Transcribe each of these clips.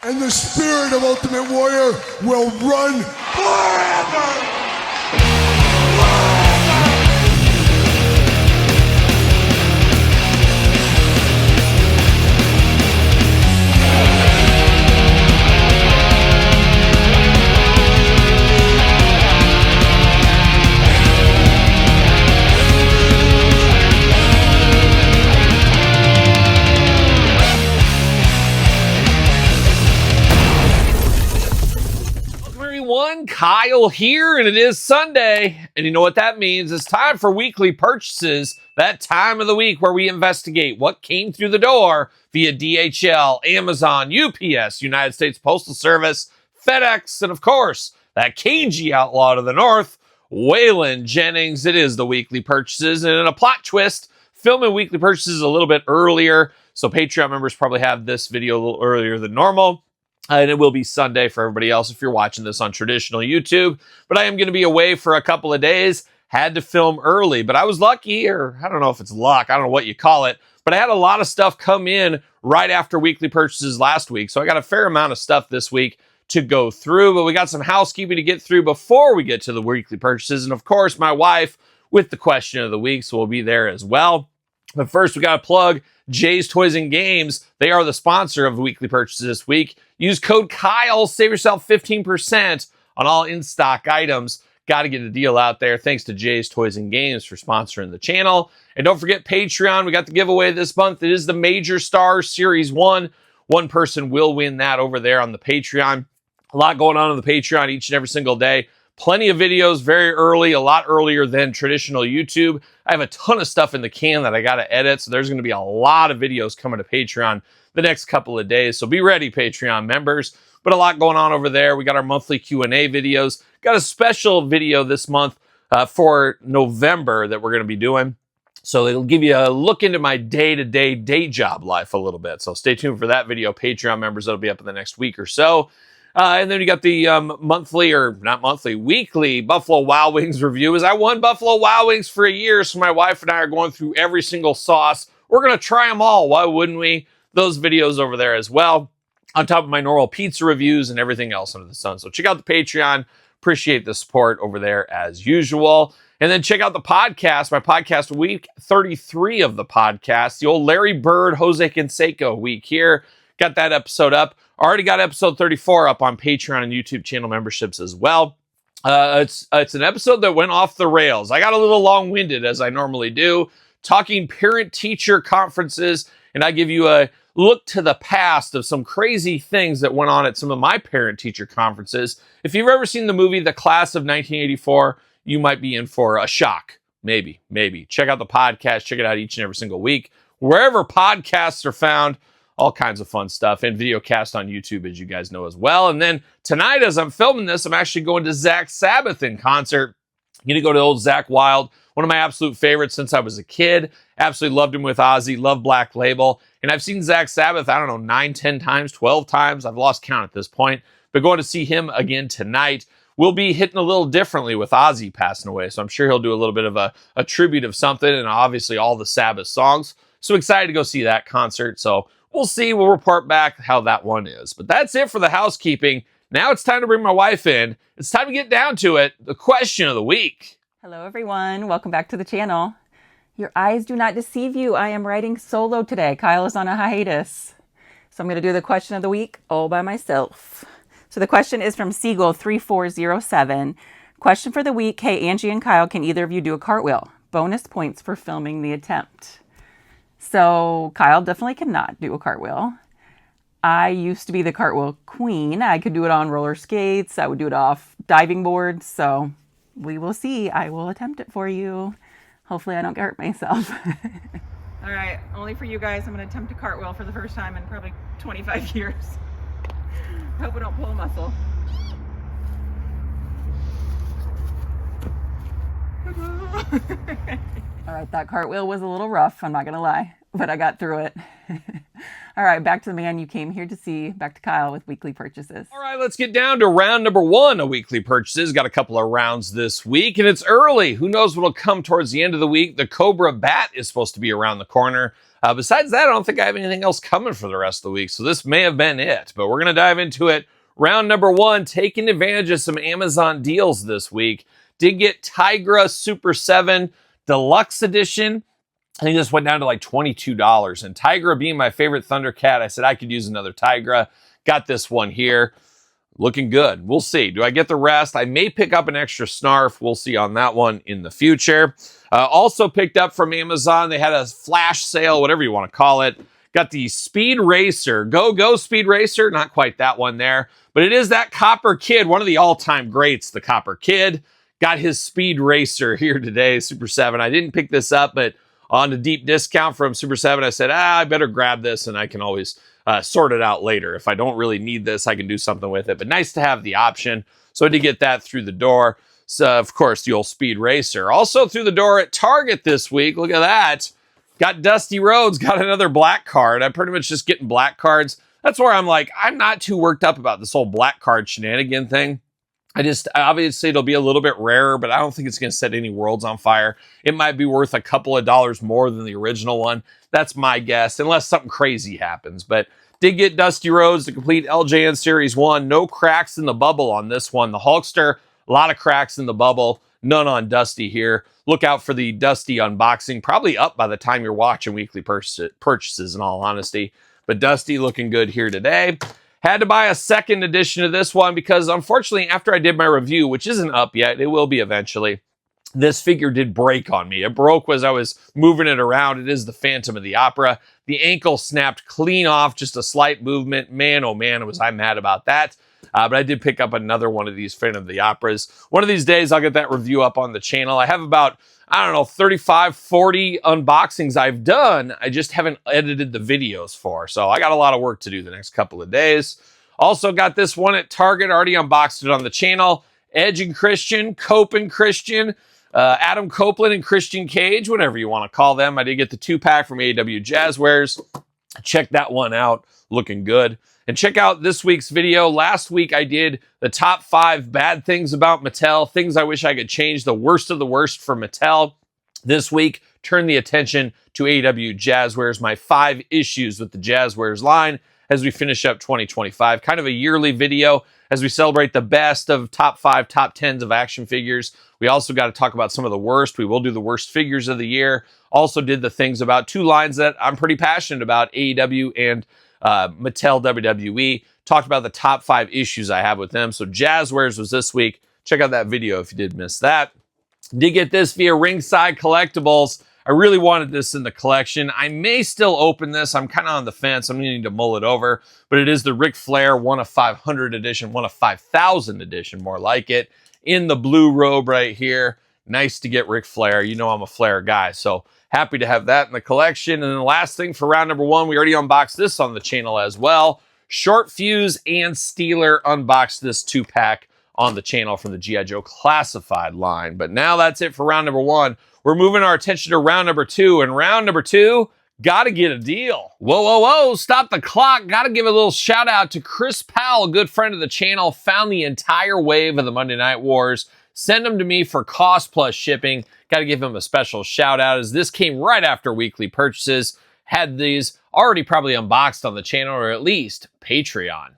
and the spirit of Ultimate Warrior will run forever! Kyle here, and it is Sunday, and you know what that means. It's time for weekly purchases, that time of the week where we investigate what came through the door via DHL, Amazon, UPS, United States Postal Service, FedEx, and of course, that cagey outlaw to the north, Waylon Jennings. It is the weekly purchases, and in a plot twist, filming weekly purchases a little bit earlier, so Patreon members probably have this video a little earlier than normal. And it will be Sunday for everybody else if you're watching this on traditional YouTube. But I am going to be away for a couple of days. Had to film early, but I was lucky, or I don't know if it's luck. I don't know what you call it. But I had a lot of stuff come in right after weekly purchases last week. So I got a fair amount of stuff this week to go through. But we got some housekeeping to get through before we get to the weekly purchases. And of course, my wife with the question of the week. So we'll be there as well. But first, we got to plug Jay's Toys and Games. They are the sponsor of the weekly purchases this week. Use code Kyle, save yourself 15% on all in-stock items. Got to get a deal out there. Thanks to Jay's Toys and Games for sponsoring the channel. And don't forget Patreon. We got the giveaway this month. It is the Major Stars Series 1. One person will win that over there on the Patreon. A lot going on the Patreon each and every single day. Plenty of videos very early, a lot earlier than traditional YouTube. I have a ton of stuff in the can that I got to edit, so there's going to be a lot of videos coming to Patreon the next couple of days. So be ready, Patreon members. But a lot going on over there. We got our monthly Q&A videos. Got a special video this month for November that we're going to be doing. So it'll give you a look into my day-to-day day job life a little bit. So stay tuned for that video, Patreon members. That'll be up in the next week or so. And then you got the weekly Buffalo Wild Wings review. As I won Buffalo Wild Wings for a year, so my wife and I are going through every single sauce. We're going to try them all. Why wouldn't we? Those videos over there as well, on top of my normal pizza reviews and everything else under the sun. So check out the Patreon. Appreciate the support over there as usual. And then check out the podcast, my podcast week 33 of the podcast, the old Larry Bird, Jose Canseco week here. Got that episode up. Already got episode 34 up on Patreon and YouTube channel memberships as well. It's an episode that went off the rails. I got a little long-winded, as I normally do, talking parent-teacher conferences, and I give you a look to the past of some crazy things that went on at some of my parent-teacher conferences. If you've ever seen the movie The Class of 1984, you might be in for a shock. Maybe. Check out the podcast. Check it out each and every single week. Wherever podcasts are found, all kinds of fun stuff, and video cast on YouTube, as you guys know as well. And then tonight, as I'm filming this, I'm actually going to Zach Sabbath in concert. I'm going to go to old Zach Wild, one of my absolute favorites since I was a kid. Absolutely loved him with Ozzy, loved Black Label. And I've seen Zach Sabbath, I don't know, 9, 10 times, 12 times. I've lost count at this point. But going to see him again tonight. We'll be hitting a little differently with Ozzy passing away. So I'm sure he'll do a little bit of a tribute of something, and obviously all the Sabbath songs. So excited to go see that concert. So we'll see. We'll report back how that one is. But that's it for the housekeeping. Now it's time to bring my wife in. It's time to get down to it. The question of the week. Hello, everyone. Welcome back to the channel. Your eyes do not deceive you. I am writing solo today. Kyle is on a hiatus. So I'm going to do the question of the week all by myself. So the question is from Siegel3407. Question for the week. Hey, Angie and Kyle, can either of you do a cartwheel? Bonus points for filming the attempt. So Kyle definitely cannot do a cartwheel. I used to be the cartwheel queen. I could do it on roller skates. I would do it off diving boards. So we will see. I will attempt it for you. Hopefully I don't hurt myself. All right, only for you guys. I'm going to attempt a cartwheel for the first time in probably 25 years. Hope I don't pull a muscle. All right, that cartwheel was a little rough, I'm not gonna lie, but I got through it. All right, back to the man you came here to see, back to Kyle with weekly purchases. All right, let's get down to round number 1 of weekly purchases. Got a couple of rounds this week, and it's early. Who knows what'll come towards the end of the week? The Cobra Bat is supposed to be around the corner. Besides that, I don't think I have anything else coming for the rest of the week, so this may have been it. But we're going to dive into it. Round number 1, taking advantage of some Amazon deals this week. Did get Tigra Super 7 Deluxe Edition. I think this went down to like $22. And Tigra being my favorite Thundercat, I said I could use another Tigra. Got this one here. Looking good. We'll see. Do I get the rest? I may pick up an extra Snarf. We'll see on that one in the future. Also picked up from Amazon. They had a flash sale, whatever you want to call it. Got the Speed Racer. Go Speed Racer. Not quite that one there. But it is that Copper Kid, one of the all-time greats, the Copper Kid. Got his Speed Racer here today, Super 7. I didn't pick this up, but on a deep discount from Super 7, I said, I better grab this, and I can always sort it out later. If I don't really need this, I can do something with it. But nice to have the option. So I did get that through the door. So, of course, the old Speed Racer. Also through the door at Target this week. Look at that. Got Dusty Rhodes. Got another black card. I'm pretty much just getting black cards. That's where I'm like, I'm not too worked up about this whole black card shenanigan thing. Obviously it'll be a little bit rarer, but I don't think it's going to set any worlds on fire. It might be worth a couple of dollars more than the original one. That's my guess, unless something crazy happens. But did get Dusty Rhodes, the complete LJN Series 1. No cracks in the bubble on this one. The Hulkster, a lot of cracks in the bubble. None on Dusty here. Look out for the Dusty unboxing. Probably up by the time you're watching weekly purchases, in all honesty. But Dusty looking good here today. Had to buy a second edition of this one because, unfortunately, after I did my review, which isn't up yet, it will be eventually, this figure did break on me. It broke as I was moving it around. It is the Phantom of the Opera. The ankle snapped clean off, just a slight movement. Man, oh man, was I mad about that. But I did pick up another one of these Phantom of the Operas. One of these days, I'll get that review up on the channel. I have about, 35, 40 unboxings I've done. I just haven't edited the videos for. So I got a lot of work to do the next couple of days. Also got this one at Target. Already unboxed it on the channel. Edge and Christian, Cope and Christian, Adam Copeland and Christian Cage, whatever you want to call them. I did get the 2-pack from AEW Jazzwares. Check that one out. Looking good. And check out this week's video. Last week I did the top 5 bad things about Mattel, things I wish I could change, the worst of the worst for Mattel. This week, turn the attention to AEW Jazzwares, my 5 issues with the Jazzwares line as we finish up 2025. Kind of a yearly video as we celebrate the best of top 5, top 10s of action figures. We also got to talk about some of the worst. We will do the worst figures of the year. Also did the things about 2 lines that I'm pretty passionate about, AEW and Mattel WWE. Talked about the top 5 issues I have with them. So Jazzwares was this week. Check out that video if you did miss that. Did get this via Ringside Collectibles. I really wanted this in the collection. I may still open this. I'm kind of on the fence. I'm going to need to mull it over. But it is the Ric Flair 1 of 500 edition, 1 of 5,000 edition, more like it, in the blue robe right here. Nice to get Ric Flair. You know I'm a Flair guy, so happy to have that in the collection. And then the last thing for round number 1, we already unboxed this on the channel as well. Short Fuse and Steeler unboxed this 2-pack on the channel from the G.I. Joe Classified line. But now that's it for round number 1. We're moving our attention to round number 2. And round number 2, gotta get a deal. Whoa, stop the clock. Gotta give a little shout out to Chris Powell, a good friend of the channel. Found the entire wave of the Monday Night Wars. Send them to me for cost plus shipping. Got to give him a special shout out as this came right after weekly purchases. Had these already probably unboxed on the channel or at least Patreon.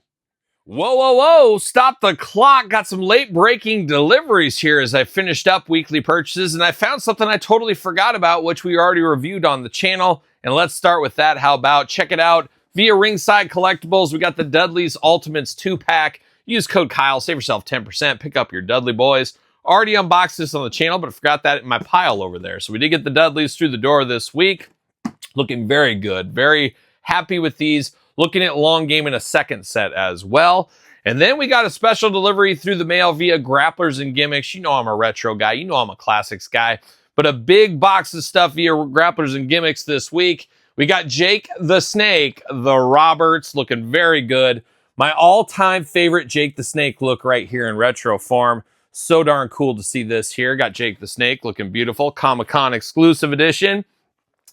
Whoa, stop the clock. Got some late breaking deliveries here as I finished up weekly purchases, and I found something I totally forgot about, which we already reviewed on the channel. And let's start with that. How about check it out via Ringside Collectibles. We got the Dudley's Ultimates 2-pack. Use code Kyle, save yourself 10%. Pick up your Dudley boys. Already unboxed this on the channel, but I forgot that in my pile over there. So we did get the Dudleys through the door this week. Looking very good. Very happy with these. Looking at long game in a second set as well. And then we got a special delivery through the mail via Grapplers and Gimmicks. You know I'm a retro guy. You know I'm a classics guy. But a big box of stuff via Grapplers and Gimmicks this week. We got Jake the Snake, the Roberts, looking very good. My all-time favorite Jake the Snake look right here in retro form. So darn cool to see this here. Got Jake the Snake looking beautiful. Comic-Con exclusive edition.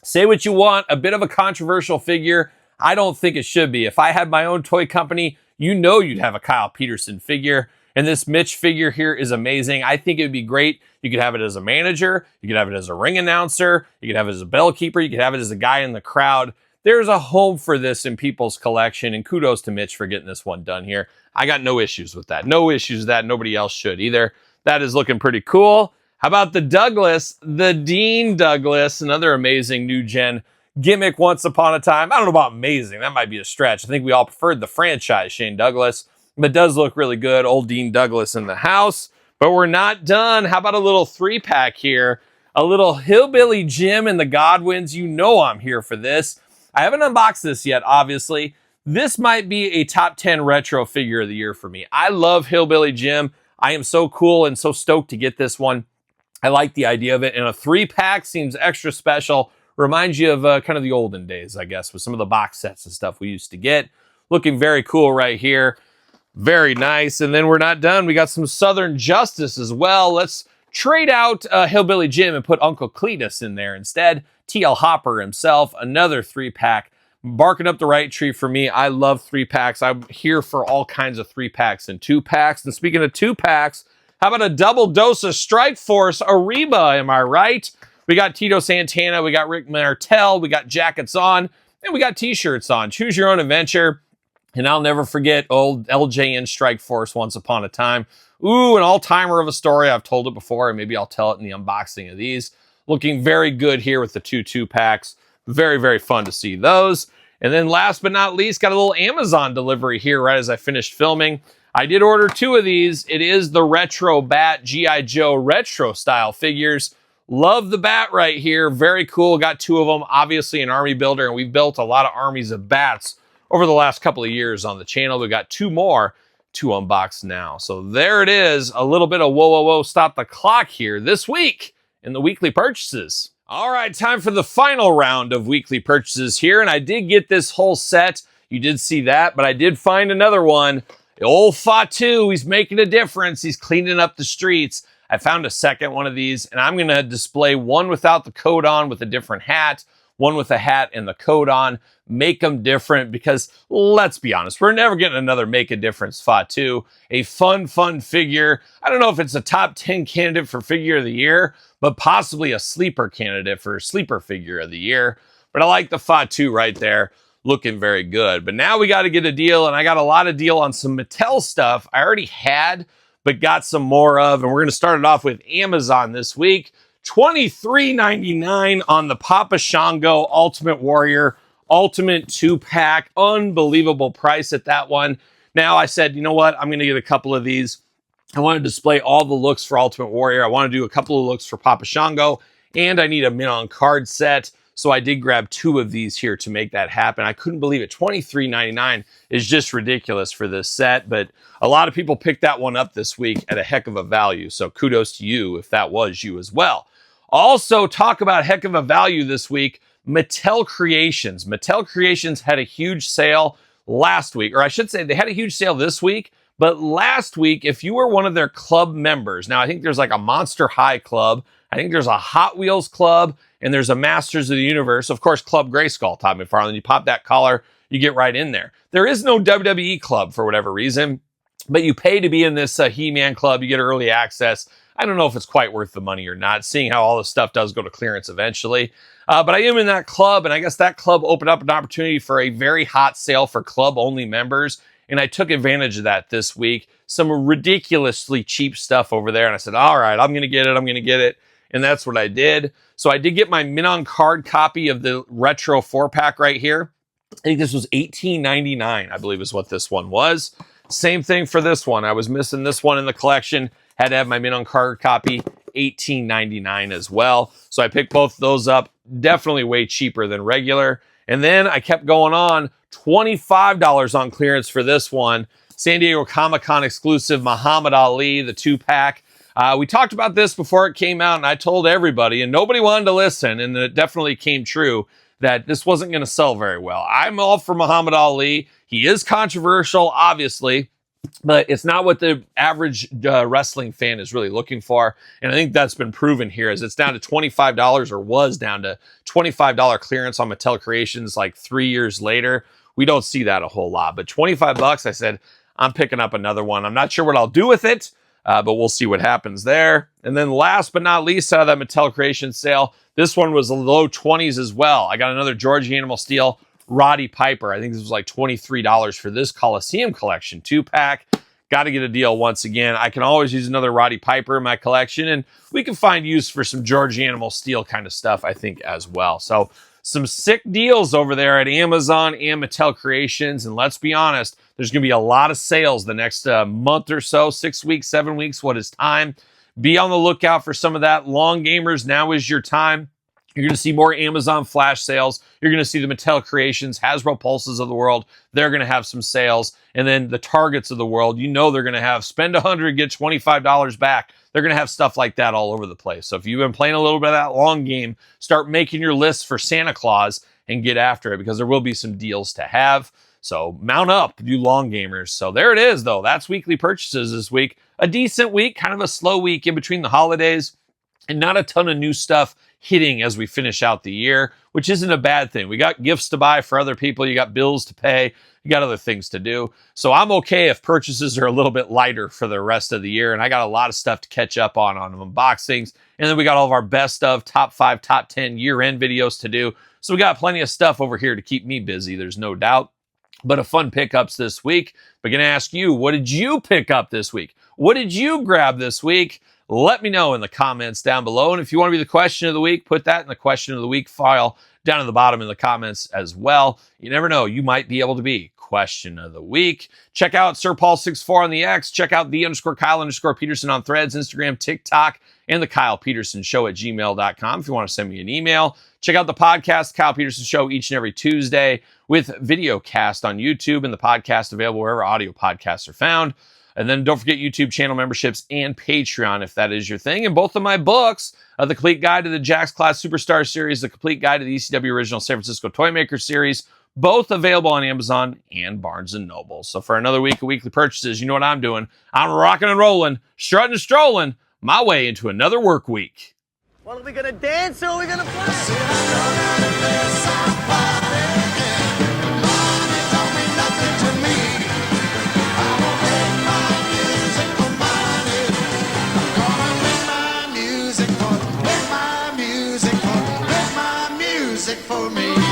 Say what you want. A bit of a controversial figure. I don't think it should be. If I had my own toy company, you know you'd have a Kyle Peterson figure. And this Mitch figure here is amazing. I think it would be great. You could have it as a manager. You could have it as a ring announcer. You could have it as a bell keeper. You could have it as a guy in the crowd. There's a home for this in people's collection, and kudos to Mitch for getting this one done here. I got no issues with that. No issues with that. Nobody else should either. That is looking pretty cool. How about the Douglas, the Dean Douglas, another amazing new gen gimmick once upon a time. I don't know about amazing. That might be a stretch. I think we all preferred the franchise Shane Douglas, but does look really good. Old Dean Douglas in the house. But we're not done. How about a little 3-pack here? A little Hillbilly Jim and the Godwins. You know I'm here for this. I haven't unboxed this yet, obviously. This might be a top 10 retro figure of the year for me. I love Hillbilly Jim. I am so cool and so stoked to get this one. I like the idea of it. And a 3-pack seems extra special. Reminds you of kind of the olden days, I guess, with some of the box sets and stuff we used to get. Looking very cool right here. Very nice. And then we're not done. We got some Southern Justice as well. Let's trade out Hillbilly Jim and put Uncle Cletus in there instead. TL Hopper himself, another 3-pack. Barking up the right tree for me. I love 3-packs. I'm here for all kinds of 3-packs and 2-packs. And speaking of 2-packs, how about a double dose of Strike Force Ariba? Am I right? We got Tito Santana. We got Rick Martel. We got jackets on. And we got t-shirts on. Choose your own adventure. And I'll never forget old LJN Strike Force once upon a time. Ooh, an all-timer of a story. I've told it before, and maybe I'll tell it in the unboxing of these. Looking very good here with the 2-packs. Very, very fun to see those. And then last but not least, got a little Amazon delivery here right as I finished filming. I did order 2 of these. It is the Retro Bat G.I. Joe retro style figures. Love the bat right here. Very cool. Got 2 of them. Obviously an army builder, and we've built a lot of armies of bats over the last couple of years on the channel. We got 2 more to unbox now. So there it is. A little bit of whoa, whoa, whoa, stop the clock here this week in the weekly purchases. All right, time for the final round of weekly purchases here. And I did get this whole set. You did see that, but I did find another one. Old Fatu, he's making a difference. He's cleaning up the streets. I found a second one of these, and I'm going to display one without the coat on with a different hat, one with a hat and the coat on. Make them different because, let's be honest, we're never getting another Make a Difference Fatu. A fun figure. I don't know if it's a top 10 candidate for figure of the year, but possibly a sleeper candidate for sleeper figure of the year. But I like the Fatu right there. Looking very good. But now we got to get a deal, and I got a lot of deal on some Mattel stuff I already had, but got some more of, and we're going to start it off with Amazon this week. $23.99 on the Papa Shango Ultimate Warrior Ultimate 2-pack. Unbelievable price at that one. Now I said, you know what? I'm going to get a couple of these. I want to display all the looks for Ultimate Warrior. I want to do a couple of looks for Papa Shango, and I need a Min-On card set. So I did grab 2 of these here to make that happen. I couldn't believe it. $23.99 is just ridiculous for this set, but a lot of people picked that one up this week at a heck of a value. So kudos to you if that was you as well. Also, talk about heck of a value this week, Mattel Creations. Mattel Creations had a huge sale last week, or I should say they had a huge sale this week, but last week, if you were one of their club members, now I think there's like a Monster High club, I think there's a Hot Wheels club, and there's a Masters of the Universe. Of course, Club Grayskull, Todd McFarlane. You pop that collar, you get right in there. There is no WWE club for whatever reason, but you pay to be in this He-Man club. You get early access. I don't know if it's quite worth the money or not, seeing how all this stuff does go to clearance eventually. But I am in that club, and I guess that club opened up an opportunity for a very hot sale for club-only members, and I took advantage of that this week. Some ridiculously cheap stuff over there, and I said, all right, I'm going to get it. And that's what I did. So I did get my Min-On card copy of the Retro 4-pack right here. I think this was $18.99, I believe is what this one was. Same thing for this one. I was missing this one in the collection. Had to have my Min-On card copy, $18.99 as well. So I picked both of those up. Definitely way cheaper than regular. And then I kept going on. $25 on clearance for this one. San Diego Comic-Con exclusive Muhammad Ali, the 2-pack. We talked about this before it came out, and I told everybody, and nobody wanted to listen, and it definitely came true, that this wasn't going to sell very well. I'm all for Muhammad Ali. He is controversial, obviously, but it's not what the average wrestling fan is really looking for, and I think that's been proven here, as it's down to $25, or was down to $25 clearance on Mattel Creations like 3 years later. We don't see that a whole lot, but $25, I said, I'm picking up another one. I'm not sure what I'll do with it, but we'll see what happens there. And then last but not least, out of that Mattel Creations sale, this one was the low 20s as well. I got another Georgie Animal Steel Roddy Piper. I think this was like $23 for this Coliseum collection 2-pack. Got to get a deal once again. I can always use another Roddy Piper in my collection, and we can find use for some Georgie Animal Steel kind of stuff, I think, as well. So some sick deals over there at Amazon and Mattel Creations. And let's be honest, there's going to be a lot of sales the next month or so, 6 weeks, 7 weeks, what is time. Be on the lookout for some of that. Long gamers, now is your time. You're going to see more Amazon flash sales. You're going to see the Mattel Creations, Hasbro Pulses of the world. They're going to have some sales. And then the Targets of the world, you know they're going to have spend $100, get $25 back. They're going to have stuff like that all over the place. So if you've been playing a little bit of that long game, start making your lists for Santa Claus and get after it, because there will be some deals to have. So mount up, you long gamers. So there it is, though. That's weekly purchases this week. A decent week, kind of a slow week in between the holidays, and not a ton of new stuff hitting as we finish out the year, which isn't a bad thing. We got gifts to buy for other people. You got bills to pay. You got other things to do. So I'm okay if purchases are a little bit lighter for the rest of the year. And I got a lot of stuff to catch up on unboxings. And then we got all of our best of top 5, top 10 year-end videos to do. So we got plenty of stuff over here to keep me busy. There's no doubt. But a fun pickups this week. But going to ask you, what did you pick up this week? What did you grab this week? Let me know in the comments down below. And if you want to be the question of the week, put that in the question of the week file down at the bottom in the comments as well. You never know, you might be able to be question of the week. Check out Sir Paul64 on the X. Check out _Kyle_Peterson on Threads, Instagram, TikTok, and the Kyle Peterson Show at gmail.com if you want to send me an email. Check out the podcast, Kyle Peterson Show, each and every Tuesday with video cast on YouTube, and the podcast available wherever audio podcasts are found. And then don't forget YouTube channel memberships and Patreon if that is your thing. And both of my books, The Complete Guide to the Jax Class Superstar Series, The Complete Guide to the ECW Original San Francisco Toymaker Series, both available on Amazon and Barnes & Noble. So for another week of weekly purchases, you know what I'm doing. I'm rocking and rolling, strutting and strolling my way into another work week. Well, are we gonna dance or are we gonna play? For me.